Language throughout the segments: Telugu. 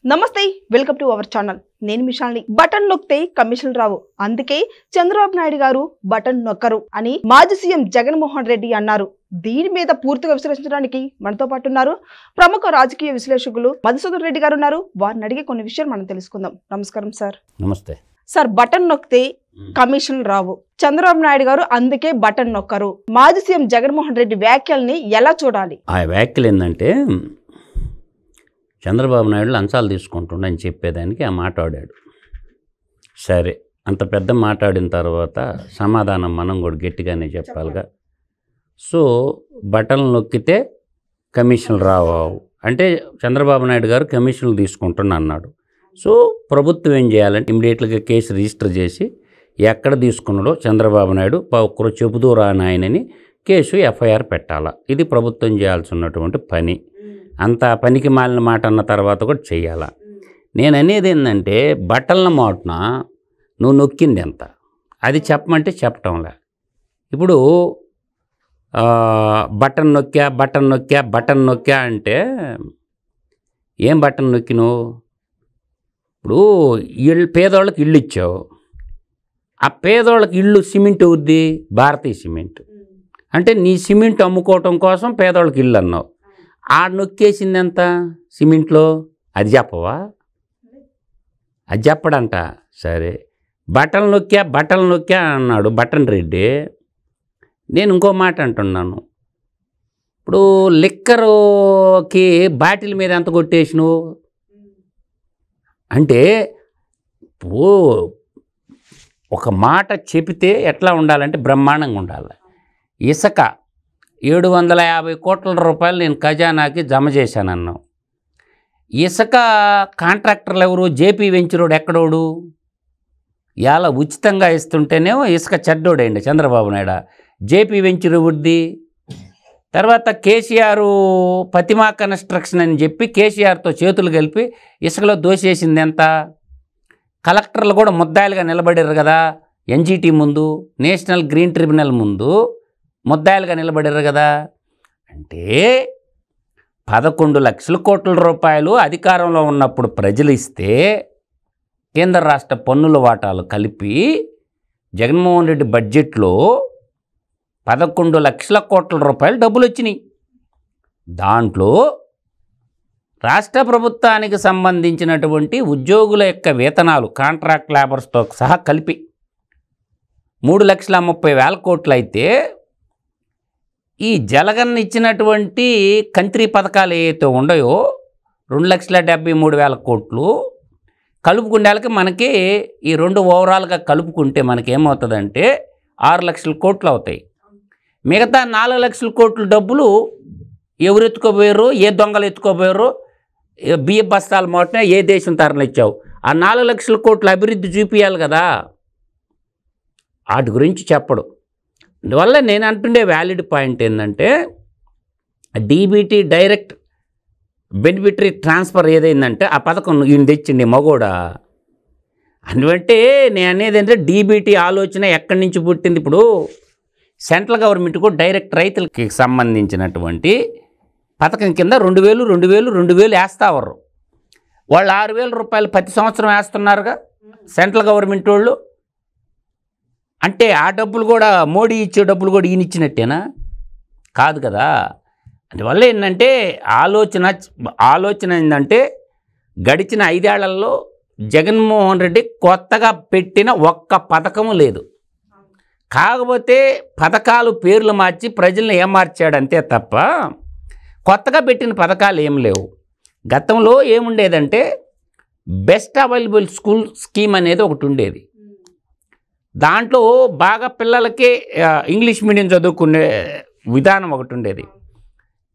నమస్తే వెల్కమ్ టు అవర్ ఛానల్ నేను మిషాల్ని బటన్ నొక్కితే కమిషన్ రావు అందుకే చంద్రబాబు నాయుడు గారు బటన్ నొక్కరు అని మాజీ సీఎం జగన్మోహన్ రెడ్డి అన్నారు దీని మీద పూర్తిగా విశ్లేషించడానికి మనతో పాటు ఉన్నారు ప్రముఖ రాజకీయ విశ్లేషకులు మధుసూదన్ రెడ్డి గారు ఉన్నారు వారిని అడిగే కొన్ని విషయాలు మనం తెలుసుకుందాం నమస్కారం సార్ నమస్తే సార్ బటన్ నొక్కితే కమిషన్ రావు చంద్రబాబు నాయుడు గారు అందుకే బటన్ నొక్కరు మాజీ సీఎం జగన్మోహన్ రెడ్డి వ్యాఖ్యల్ని ఎలా చూడాలి ఆ వ్యాఖ్యలు ఏంటంటే చంద్రబాబు నాయుడు లంచాలు తీసుకుంటుండని చెప్పేదానికి ఆ మాట్లాడాడు సరే అంత పెద్ద మాట్లాడిన తర్వాత సమాధానం మనం కూడా గట్టిగానే చెప్పాలిగా సో బటన్లు నొక్కితే కమిషన్లు రావు అంటే చంద్రబాబు నాయుడు గారు కమిషన్లు తీసుకుంటున్నా అన్నాడు సో ప్రభుత్వం ఏం చేయాలంటే ఇమ్మీడియట్గా కేసు రిజిస్టర్ చేసి ఎక్కడ తీసుకున్నాడో చంద్రబాబు నాయుడు ఒక్కరు చెబుదూరా నాయనని కేసు ఎఫ్ఐఆర్ పెట్టాలా ఇది ప్రభుత్వం చేయాల్సి ఉన్నటువంటి పని అంత పనికి మాలిన మాట అన్న తర్వాత కూడా చెయ్యాలా నేను అనేది ఏంటంటే బట్టల మాటన నువ్వు నొక్కింది ఎంత అది చెప్పమంటే చెప్పటంలే ఇప్పుడు బటన్ నొక్కా అంటే ఏం బటన్ నొక్కి నువ్వు ఇప్పుడు పేదోళ్ళకి ఇల్లు ఇచ్చావు ఆ పేదోళ్ళకి ఇల్లు సిమెంట్ అవుద్ది భారతీయ సిమెంట్ అంటే నీ సిమెంట్ అమ్ముకోవటం కోసం పేదోళ్ళకి ఇల్లు అన్నావు నొక్కేసింది ఎంత సిమెంట్లో అది చెప్పవా అది చెప్పడంట సరే బటన్ నొక్కా అన్నాడు బటన్ రెడ్డి నేను ఇంకో మాట అంటున్నాను ఇప్పుడు లిక్కరుకి బాటిల్ మీద ఎంత కొట్టేసినావు అంటే ఒక మాట చెబితే ఎట్లా ఉండాలంటే బ్రహ్మాండంగా ఉండాలి ఇసుక 750 కోట్ల రూపాయలు నేను ఖజానాకి జమ చేశానన్నావు ఇసుక కాంట్రాక్టర్లు ఎవరు జేపీ వెంచరోడు ఎక్కడోడు ఇలా ఉచితంగా ఇస్తుంటేనేమో ఇసుక చెడ్డోడైండి చంద్రబాబు నాయుడు జేపీ వెంచరు వృద్ధి తర్వాత కేసీఆర్ ప్రతిమా కన్స్ట్రక్షన్ అని చెప్పి కేసీఆర్తో చేతులు కలిపి ఇసుకలో దోసేసింది ఎంత కలెక్టర్లు కూడా ముద్దాయిలుగా నిలబడారు కదా ఎన్జీటీ ముందు నేషనల్ గ్రీన్ ట్రిబ్యునల్ ముందు ముద్దాయిలుగా నిలబడారు కదా అంటే 11 లక్షల కోట్ల రూపాయలు అధికారంలో ఉన్నప్పుడు ప్రజలు ఇస్తే కేంద్ర రాష్ట్ర పన్నుల వాటాలు కలిపి జగన్మోహన్ రెడ్డి బడ్జెట్లో 11 లక్షల కోట్ల రూపాయలు డబ్బులు వచ్చినాయి దాంట్లో రాష్ట్ర ప్రభుత్వానికి సంబంధించినటువంటి ఉద్యోగుల యొక్క వేతనాలు కాంట్రాక్ట్ లేబర్స్తో సహా కలిపి 3,30,000 కోట్లు అయితే ఈ జలగన్ ఇచ్చినటువంటి కంత్రి పథకాలు ఏవైతే ఉన్నాయో 2,73,000 కోట్లు కలుపుకునేళ్ళకి మనకి ఈ రెండు ఓవరాల్గా కలుపుకుంటే మనకి ఏమవుతుందంటే 6 లక్షల కోట్లు అవుతాయి మిగతా 4 లక్షల కోట్ల డబ్బులు ఎవరు ఎత్తుకోపోయారు ఏ దొంగలు ఎత్తుకోపోయారు బియ్య బస్తాల మోటనే ఏ దేశం తరలి ఇచ్చావు ఆ 4 లక్షల కోట్ల అభివృద్ధి చూపించాలి కదా వాటి గురించి చెప్పడు అందువల్ల నేను అంటుండే వ్యాలిడ్ పాయింట్ ఏంటంటే డీబీటీ డైరెక్ట్ బెనిఫిటరీ ట్రాన్స్ఫర్ ఏదైందంటే ఆ పథకం ఈయన తెచ్చిండి మగోడా అందుకంటే నేను అనేది అంటే డీబీటీ ఆలోచన ఎక్కడి నుంచి పుట్టింది ఇప్పుడు సెంట్రల్ గవర్నమెంట్ కూడా డైరెక్ట్ రైతులకి సంబంధించినటువంటి పథకం కింద 2,000 వేస్తావారు వాళ్ళు 6,000 రూపాయలు ప్రతి సంవత్సరం వేస్తున్నారుగా సెంట్రల్ గవర్నమెంట్ వాళ్ళు అంటే ఆ డబ్బులు కూడా మోడీ ఇచ్చే డబ్బులు కూడా ఈయన ఇచ్చినట్టేనా కాదు కదా అందువల్ల ఏంటంటే ఆలోచన ఏంటంటే గడిచిన 5 ఏళ్లలో జగన్మోహన్ రెడ్డి కొత్తగా పెట్టిన ఒక్క పథకము లేదు కాకపోతే పథకాలు పేర్లు మార్చి ప్రజల్ని ఏమార్చాడు అంతే తప్ప కొత్తగా పెట్టిన పథకాలు ఏం లేవు గతంలో ఏముండేదంటే బెస్ట్ అవైలబుల్ స్కూల్ స్కీమ్ అనేది ఒకటి ఉండేది దాంట్లో బాగా పిల్లలకి ఇంగ్లీష్ మీడియం చదువుకునే విధానం ఒకటి ఉండేది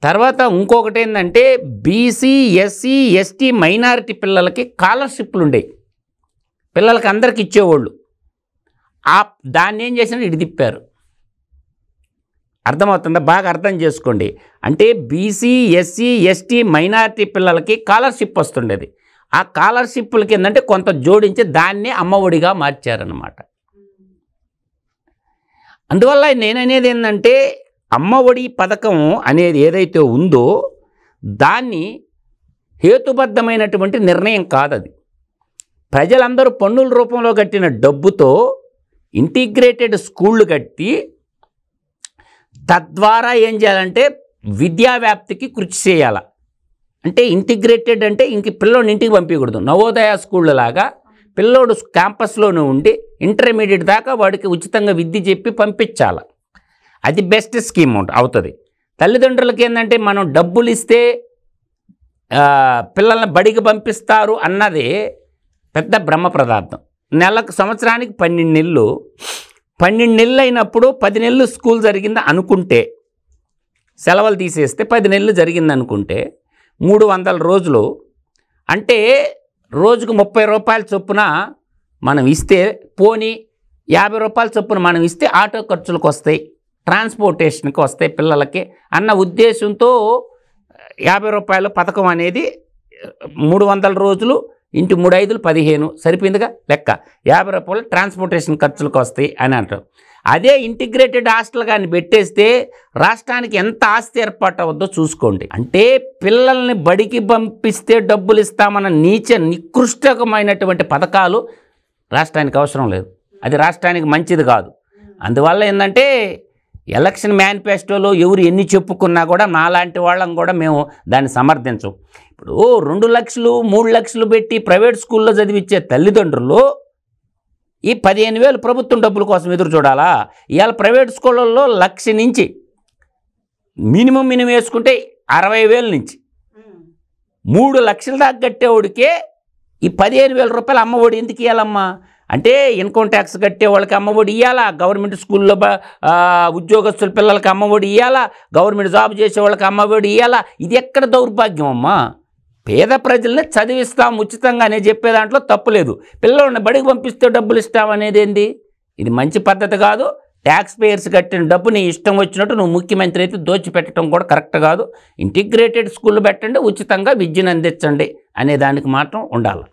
తర్వాత ఇంకొకటి ఏంటంటే బీసీ ఎస్సీ ఎస్టీ మైనారిటీ పిల్లలకి స్కాలర్షిప్లు ఉండేవి పిల్లలకి అందరికి ఇచ్చేవాళ్ళు దాన్ని ఏం చేసినా ఇటు తిప్పారు అర్థమవుతుందా బాగా అర్థం చేసుకోండి అంటే బీసీ ఎస్సీ ఎస్టీ మైనారిటీ పిల్లలకి స్కాలర్షిప్ వస్తుండేది ఆ స్కాలర్షిప్లకి ఏంటంటే కొంత జోడించి దాన్ని అమ్మఒడిగా మార్చారనమాట అందువల్ల నేననేది ఏంటంటే అమ్మఒడి పథకం అనేది ఏదైతే ఉందో దాన్ని హేతుబద్ధమైనటువంటి నిర్ణయం కాదది. ప్రజలందరూ పన్నుల రూపంలో కట్టిన డబ్బుతో ఇంటిగ్రేటెడ్ స్కూళ్ళు కట్టి తద్వారా ఏం చేయాలంటే విద్యా వ్యాప్తికి కృషి చేయాలి. అంటే ఇంటిగ్రేటెడ్ అంటే ఇంక పిల్లోడిని ఇంటికి పంపించకూడదు. నవోదయ స్కూళ్ళ లాగా పిల్లోడు క్యాంపస్లోనే ఉండి ఇంటర్మీడియట్ దాకా వాడికి ఉచితంగా విద్య చెప్పి పంపించాలి. అది బెస్ట్ స్కీమ్ అవుతుంది. తల్లిదండ్రులకి ఏంటంటే మనం డబ్బులు ఇస్తే పిల్లల్ని బడికి పంపిస్తారు అన్నది పెద్ద బ్రహ్మ పదార్థం. సంవత్సరానికి 12 నెలలు 12 నెలలు అయినప్పుడు 10 నెలలు స్కూల్ జరిగింది అనుకుంటే, సెలవులు తీసేస్తే 10 నెలలు జరిగింది అనుకుంటే 300 రోజులు అంటే రోజుకు 30 రూపాయల చొప్పున మనం ఇస్తే, పోనీ 50 రూపాయల చొప్పున మనం ఇస్తే ఆటో ఖర్చులకు వస్తాయి, ట్రాన్స్పోర్టేషన్కి వస్తాయి పిల్లలకి అన్న ఉద్దేశంతో 50 రూపాయల పథకం అనేది 300 రోజులు ఇంటూ 3 5 15 సరిపోయిందిగా లెక్క. 50 రూపాయలు ట్రాన్స్పోర్టేషన్ ఖర్చులకు వస్తాయి అని అంటారు. అదే ఇంటిగ్రేటెడ్ హాస్టల్ కానీ పెట్టేస్తే రాష్ట్రానికి ఎంత ఆస్తి ఏర్పాటు అవుద్దో చూసుకోండి. అంటే పిల్లల్ని బడికి పంపిస్తే డబ్బులు ఇస్తామన్న నికృష్టమైనటువంటి పథకాలు రాష్ట్రానికి అవసరం లేదు. అది రాష్ట్రానికి మంచిది కాదు. అందువల్ల ఏంటంటే ఎలక్షన్ మేనిఫెస్టోలో ఎవరు ఎన్ని చెప్పుకున్నా కూడా నాలాంటి వాళ్ళం కూడా మేము దాన్ని సమర్థించం. ఇప్పుడు 2 లక్షలు 3 లక్షలు పెట్టి ప్రైవేట్ స్కూల్లో చదివించే తల్లిదండ్రులు ఈ 15,000 ప్రభుత్వం డబ్బుల కోసం ఎదురు చూడాలా? ఇవాళ ప్రైవేట్ స్కూళ్ళల్లో 1,00,000 నుంచి మినిమం వేసుకుంటే 60,000 నుంచి 3 లక్షల దాకా కట్టేవాడికే ఈ 15,000 రూపాయలు అమ్మఒడి ఎందుకు ఇవ్వాలమ్మా? అంటే ఇన్కమ్ ట్యాక్స్ కట్టే వాళ్ళకి అమ్మఒడి ఇవ్వాలా, గవర్నమెంట్ స్కూల్లో ఉద్యోగస్తుల పిల్లలకి అమ్మఒడి ఇవ్వాలా, గవర్నమెంట్ జాబ్ చేసే వాళ్ళకి అమ్మఒడి ఇవ్వాలా. ఇది ఎక్కడ దౌర్భాగ్యం అమ్మా? పేద ప్రజల్ని చదివిస్తాం ఉచితంగా అనే చెప్పే దాంట్లో తప్పులేదు. పిల్లల్ని బడికి పంపిస్తే డబ్బులు ఇస్తాం అనేది ఏంది? ఇది మంచి పద్ధతి కాదు. ట్యాక్స్ పేయర్స్ కట్టిన డబ్బు నీ ఇష్టం వచ్చినట్టు నువ్వు ముఖ్యమంత్రి అయితే దోచిపెట్టడం కూడా కరెక్ట్ కాదు. ఇంటిగ్రేటెడ్ స్కూల్ పెట్టండి, ఉచితంగా విద్యను అందించండి అనే దానికి మాత్రం ఉండాలి.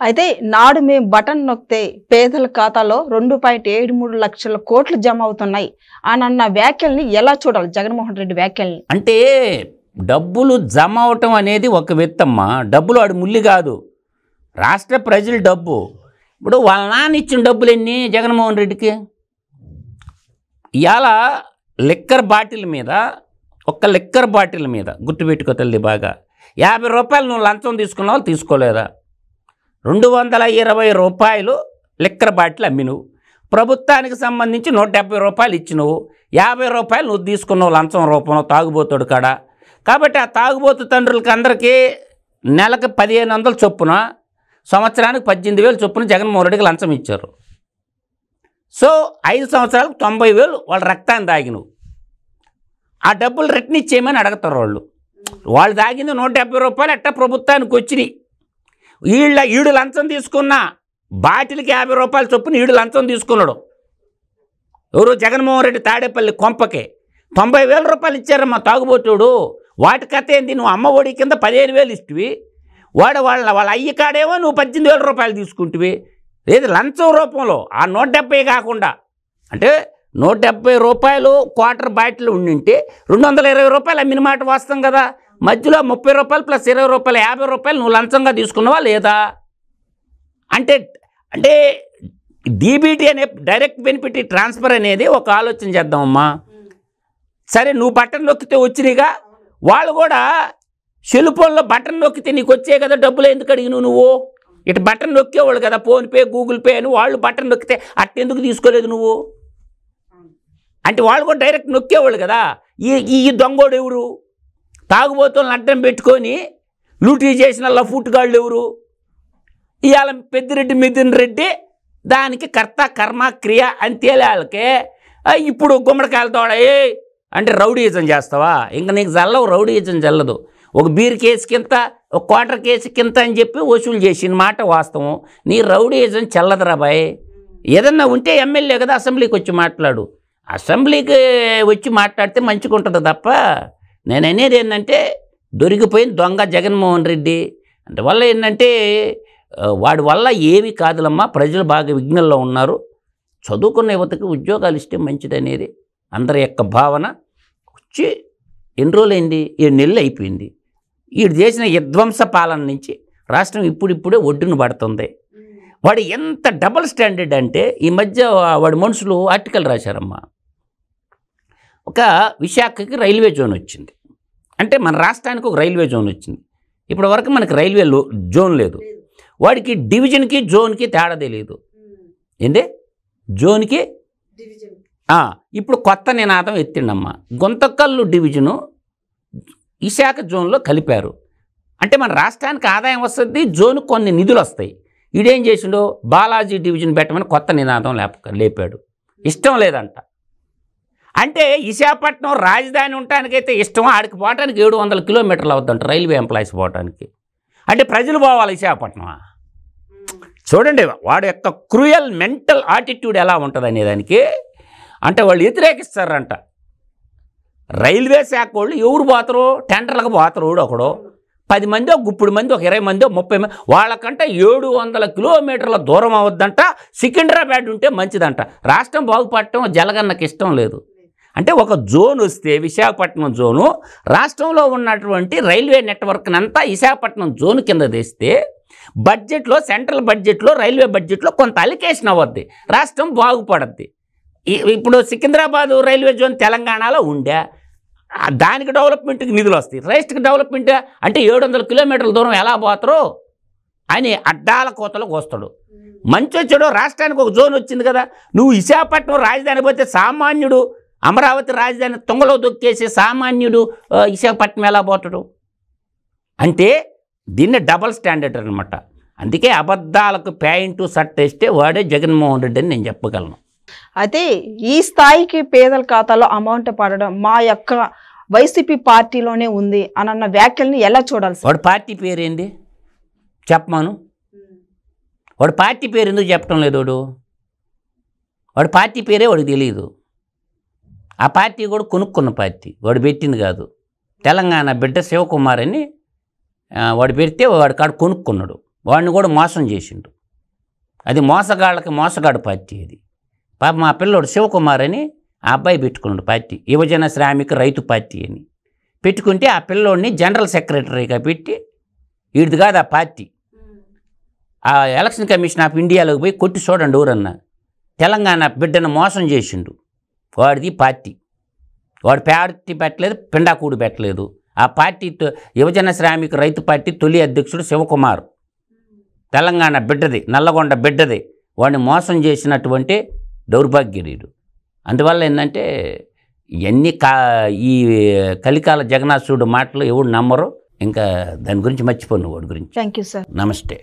అయితే నాడు మేము బటన్ నొక్కితే పేదల ఖాతాలో 2.73 లక్షల కోట్లు జమ అవుతున్నాయి అని అన్న వ్యాఖ్యల్ని ఎలా చూడాలి జగన్మోహన్ రెడ్డి వ్యాఖ్యల్ని? అంటే డబ్బులు జమ అవటం అనేది ఒక వ్యక్తమ్మా, డబ్బులు వాడు ముల్లి కాదు, రాష్ట్ర ప్రజల డబ్బు. ఇప్పుడు వాళ్ళ నాన్న ఇచ్చిన డబ్బులు ఎన్ని జగన్మోహన్ రెడ్డికి? ఇవాళ లిక్కర్ బాటిల్ మీద, ఒక్క లిక్కర్ బాటిల్ మీద గుర్తుపెట్టుకో తల్లి బాగా, 50 రూపాయలు నువ్వు లంచం తీసుకున్నావు తీసుకోలేదా? 220 రూపాయలు లిక్కర్ బాటిల్ అమ్మి నువ్వు ప్రభుత్వానికి సంబంధించి 170 రూపాయలు ఇచ్చి నువ్వు 50 రూపాయలు నువ్వు తీసుకున్నావు లంచం రూపంలో తాగుబోతుడు కాడ. కాబట్టి ఆ తాగుబోతు తండ్రులకి అందరికీ నెలకు 1,500 చొప్పున, సంవత్సరానికి 18,000 చొప్పున జగన్మోహన్ రెడ్డికి లంచం ఇచ్చారు. సో 5 సంవత్సరాలకు 90,000 వాళ్ళ రక్తాన్ని తాగినవు. ఆ డబ్బులు రిటర్న్ ఇచ్చేయమని అడుగుతారు వాళ్ళు తాగింది 170 రూపాయలు ఎట్టా ప్రభుత్వానికి వచ్చినాయి. ఈడు లంచం తీసుకున్న బాటిల్కి 50 రూపాయలు చొప్పున ఈడు లంచం తీసుకున్నాడు. ఎవరు? జగన్మోహన్ రెడ్డి తాడేపల్లి కొంపకే 90,000 రూపాయలు ఇచ్చారమ్మా తాగుబోతుడు. వాటి కథ ఏంది? నువ్వు అమ్మ ఒడి కింద 15,000 ఇస్తువి, వాళ్ళ అయ్య కాడేమో నువ్వు 18,000 రూపాయలు తీసుకుంటువి. లేదు లంచం రూపంలో ఆ 170 కాకుండా, అంటే 170 రూపాయలు క్వార్టర్ బాటిల్ ఉండింటే 220 రూపాయలు అమ్మిన మాట వాస్తవం కదా. మధ్యలో 30 రూపాయలు ప్లస్ 20 రూపాయలు 50 రూపాయలు నువ్వు లంచంగా తీసుకున్నావా లేదా? అంటే డీబీటీ అనే డైరెక్ట్ బెనిఫిట్ ట్రాన్స్ఫర్ అనేది ఒక ఆలోచన చేద్దామమ్మా. సరే నువ్వు బటన్ నొక్కితే వచ్చినాయిగా, వాళ్ళు కూడా సెల్ఫోన్లో బటన్ నొక్కితే నీకు వచ్చే కదా డబ్బులు. ఎందుకు అడిగినావు నువ్వు? ఇటు బటన్ నొక్కేవాళ్ళు కదా, ఫోన్పే గూగుల్ పే అని. వాళ్ళు బటన్ నొక్కితే అట్టెందుకు తీసుకోలేదు నువ్వు? అంటే వాళ్ళు కూడా డైరెక్ట్ నొక్కేవాళ్ళు కదా. ఈ దొంగోడు ఎవరు? తాగుబోతులను అడ్డం పెట్టుకొని లూటీ చేసిన లఫూట్గాళ్ళు ఎవరు? ఇవాళ పెద్దిరెడ్డి మిథున్ రెడ్డి దానికి కర్త కర్మ క్రియ అని తేలాలకే ఇప్పుడు గుమ్మడికాయలతో అంటే రౌడీయిజం చేస్తావా? ఇంకా నీకు జల్లవు, రౌడీయిజం జల్లదు. ఒక బీర్ కేసు కింద, ఒక క్వార్టర్ కేసు కింద అని చెప్పి వసూలు చేసిన మాట వాస్తవం. నీ రౌడీయిజం చల్లదురా బాయ్. ఏదన్నా ఉంటే ఎమ్మెల్యే కదా అసెంబ్లీకి వచ్చి మాట్లాడు. అసెంబ్లీకి వచ్చి మాట్లాడితే మంచిగా ఉంటుంది తప్ప, నేను అనేది ఏంటంటే దొరికిపోయిన దొంగ జగన్మోహన్ రెడ్డి. అందువల్ల ఏంటంటే వాడి వల్ల ఏమీ కాదులమ్మా. ప్రజలు బాగా విఘ్నంలో ఉన్నారు. చదువుకున్న యువతకి ఉద్యోగాలు ఇస్తే మంచిది అనేది అందరి యొక్క భావన. వచ్చి ఎన్ని రోజులు అయింది? 7 నెలలు అయిపోయింది. వీడు చేసిన విధ్వంస పాలన నుంచి రాష్ట్రం ఇప్పుడిప్పుడే ఒడ్డున పడుతుంది. వాడు ఎంత డబుల్ స్టాండర్డ్ అంటే ఈ మధ్య వాడి మనుషులు ఆర్టికల్ రాశారమ్మా. ఒక విశాఖకి రైల్వే జోన్ వచ్చింది అంటే మన రాష్ట్రానికి ఒక రైల్వే జోన్ వచ్చింది. ఇప్పటి వరకు మనకి రైల్వే జోన్ లేదు. వాడికి డివిజన్కి జోన్కి తేడా తెలియదు. ఏందే జోన్కి ఇప్పుడు కొత్త నినాదం ఎత్తిండమ్మా. గుంతకల్లు డివిజను విశాఖ జోన్లో కలిపారు అంటే మన రాష్ట్రానికి ఆదాయం వస్తుంది, జోన్ కొన్ని నిధులు వస్తాయి. ఈడేం చేసిండో బాలాజీ డివిజన్ పెట్టమని కొత్త నినాదం లేపాడు. ఇష్టం లేదంట. అంటే విశాఖపట్నం రాజధాని ఉండటానికైతే ఇష్టం, ఆడికి పోవటానికి 700 కిలోమీటర్లు అవుతుందంట రైల్వే ఎంప్లాయీస్ పోవటానికి. అంటే ప్రజలు పోవాలి విశాఖపట్నమా? చూడండి వాడు యొక్క క్రూయల్ మెంటల్ ఆటిట్యూడ్ ఎలా ఉంటుంది అనేదానికి. అంటే వాళ్ళు వ్యతిరేకిస్తారంట. రైల్వే శాఖ వాళ్ళు ఎవరు పోతారు, టెండర్లకు పోతారు. ఒకడు 10 మంది, గుప్పుడు మంది, 20 మంది, 30 మంది, వాళ్ళకంటే 700 కిలోమీటర్ల దూరం అవద్దంట. సికింద్రాబాద్ ఉంటే మంచిదంట. రాష్ట్రం బాగుపడటం జలగన్నకి ఇష్టం లేదు. అంటే ఒక జోన్ వస్తే విశాఖపట్నం జోను రాష్ట్రంలో ఉన్నటువంటి రైల్వే నెట్వర్క్ని అంతా విశాఖపట్నం జోన్ కింద తెస్తే బడ్జెట్లో, సెంట్రల్ బడ్జెట్లో, రైల్వే బడ్జెట్లో కొంత అలికేషన్ అవ్వద్ది, రాష్ట్రం బాగుపడద్ది. ఇప్పుడు సికింద్రాబాద్ రైల్వే జోన్ తెలంగాణలో ఉండే, దానికి డెవలప్మెంట్కి నిధులు వస్తాయి. రైస్ట్కి డెవలప్మెంట్ అంటే 700 కిలోమీటర్ల దూరం ఎలా పోతారో అని అడ్డాల కోతలకు వస్తాడు. మంచి వచ్చాడు. రాష్ట్రానికి ఒక జోన్ వచ్చింది కదా, నువ్వు విశాఖపట్నం రాజధాని పోతే సామాన్యుడు, అమరావతి రాజధాని తుంగలో దొక్కేసి సామాన్యుడు విశాఖపట్నం ఎలా పోతాడు? అంటే దీన్ని డబల్ స్టాండర్డ్ అనమాట. అందుకే అబద్ధాలకు ప్యాంటు షర్ట్ వేస్తే వాడే జగన్మోహన్ రెడ్డి అని నేను చెప్పగలను. అయితే ఈ స్థాయికి పేదల ఖాతాలో అమౌంట్ పడడం మా యొక్క వైసీపీ పార్టీలోనే ఉంది అన్న వ్యాఖ్యల్ని ఎలా చూడాలి? వాడు పార్టీ పేరేంది చెప్పమాను. వాడు పార్టీ పేరు ఎందుకు చెప్పడం లేదు? వాడు పార్టీ పేరే వాడికి తెలియదు. ఆ పార్టీ కూడా కొనుక్కున్న పార్టీ, వాడు పెట్టింది కాదు. తెలంగాణ బిడ్డ శివకుమార్ అని వాడు పెడితే వాడు కాడు కొనుక్కున్నాడు. వాడిని కూడా మోసం చేసిండు. అది మోసగాళ్ళకి మోసగాడు పార్టీ. అది పాప మా పిల్లోడు శివకుమార్ అని ఆ అబ్బాయి పెట్టుకున్నాడు పార్టీ, యువజన శ్రామిక రైతు పార్టీ అని పెట్టుకుంటే ఆ పిల్లోడిని జనరల్ సెక్రటరీగా పెట్టి, వీడిది కాదు ఆ పార్టీ. ఆ ఎలక్షన్ కమిషన్ ఆఫ్ ఇండియాలోకి పోయి కొట్టి చూడండి ఎవరన్నా. తెలంగాణ బిడ్డను మోసం చేసిండు. వాడిది పార్టీ. వాడు పార్టీ పెట్టలేదు, పిండాకూడు పెట్టలేదు. ఆ పార్టీ యువజన శ్రామిక రైతు పార్టీ తొలి అధ్యక్షుడు శివకుమార్. తెలంగాణ బిడ్డది, నల్లగొండ బిడ్డది. వాడిని మోసం చేసినటువంటి దౌర్భాగ్యుడు. అందువల్ల ఏంటంటే ఇవన్నీ ఈ కలికాల జగన్నాథుడు మాటలు ఎవడు నమ్మరు. ఇంకా దాని గురించి మర్చిపోను వాడి గురించి. Thank you sir. నమస్తే.